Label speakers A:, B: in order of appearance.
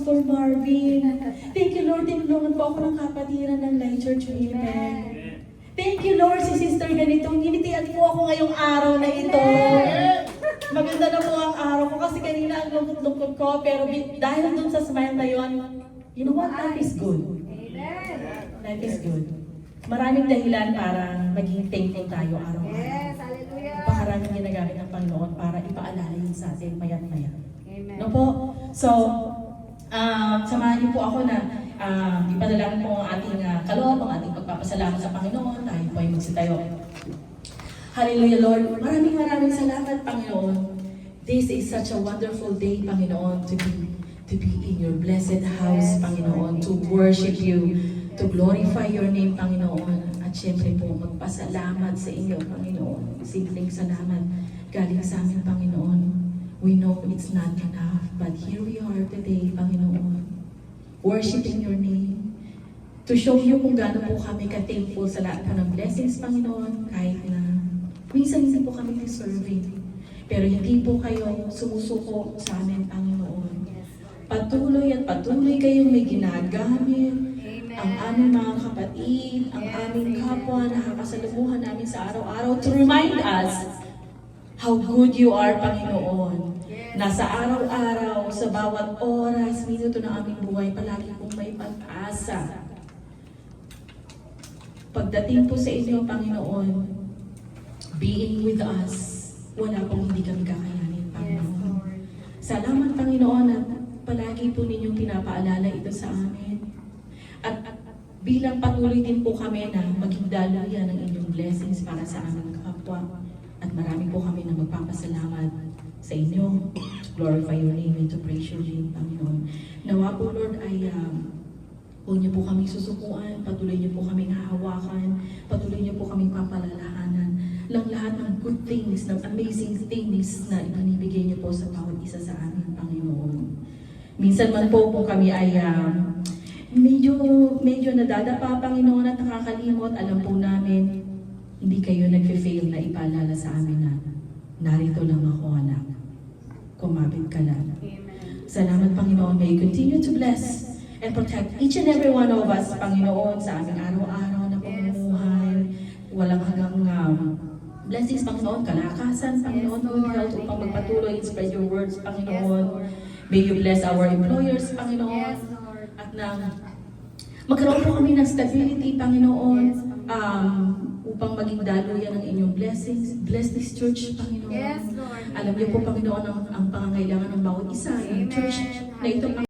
A: Pastor Marvin. Thank you, Lord. Tinulungan po ako ng kapatiran ng Light Church Women. Thank you, Lord, si Sister ganitong hinitian po ako ngayong araw na ito. Maganda na po ang araw ko kasi kanina ang lungkot-lungkot ko, pero dahil dun sa smile na yun, you know what? Life is good. Life is good. Maraming dahilan para maging thankful tayo araw-araw.
B: Yes, hallelujah.
A: Napakaraming ginagamit ng Panginoon para ipaalala yun sa atin maya-maya.
B: Amen.
A: No po? So, samahan niyo po ako na ipadalangin po ang ating kaloob, ang ating pagpapasalamat sa Panginoon. Tayo po ay magsitayo. Hallelujah, Lord. Maraming salamat, Panginoon. This is such a wonderful day, Panginoon, to be in your blessed house, Panginoon, to worship you, to glorify your name, Panginoon. At syempre po, magpasalamat sa inyo, Panginoon. Simpleng salamat galing sa amin, Panginoon. We know it's not enough, but here we are today, Panginoon, worshiping your name, to show you kung gaano po kami ka-thankful sa lahat po ng blessings, Panginoon, kahit na minsan hindi po kami deserving. Pero hindi po kayo sumusuko sa amin, Panginoon. Patuloy at patuloy kayong may ginagamit ang aming mga kapatid, ang aming kapwa na nakakasalumuhan namin sa araw-araw to remind us how good you are, Panginoon. Nasa araw-araw, sa bawat oras, minuto ng aming buhay, palagi pong may pag-asa. Pagdating po sa inyo, Panginoon, being with us, wala pong hindi kami kakayanin, Panginoon. Salamat, Panginoon, at palagi po ninyong pinapaalala ito sa amin. At bilang patuloy din po kami na maging daluyan ng inyong blessings para sa aming kapwa. At marami po kami na magpapasalamat sa inyo. Glorify your name and to praise your name, Panginoon. Nawa po, Lord, ay huwag niyo po kami susukuan, patuloy niyo po kami hahawakan, patuloy niyo po kami papalalahanan lang lahat ng good things, ng amazing things na ibinibigay niyo po sa bawat isa sa amin, Panginoon. Minsan man po kung kami ay medyo nadadapa, Panginoon, at nakakalimot, alam po namin, hindi kayo nag-fail na ipaalala sa amin na narito lang ako, anak. Kumapit ka lang.
B: Amen.
A: Salamat, Panginoon. May you continue to bless and protect each and every one of us, Panginoon, sa aming araw-araw na pamumuhay. Walang hanggang blessings, Panginoon, kalakasan, Panginoon, good health upang magpatuloy and spread your words, Panginoon. May you bless our employers, Panginoon. At na magkaroon po kami ng stability, Panginoon, upang maging daluyan ng inyong blessings. Bless this church, Panginoon.
B: Yes, Lord.
A: Alam niyo po, Panginoon, ang pangangailangan ng bawat isa ng church na ito,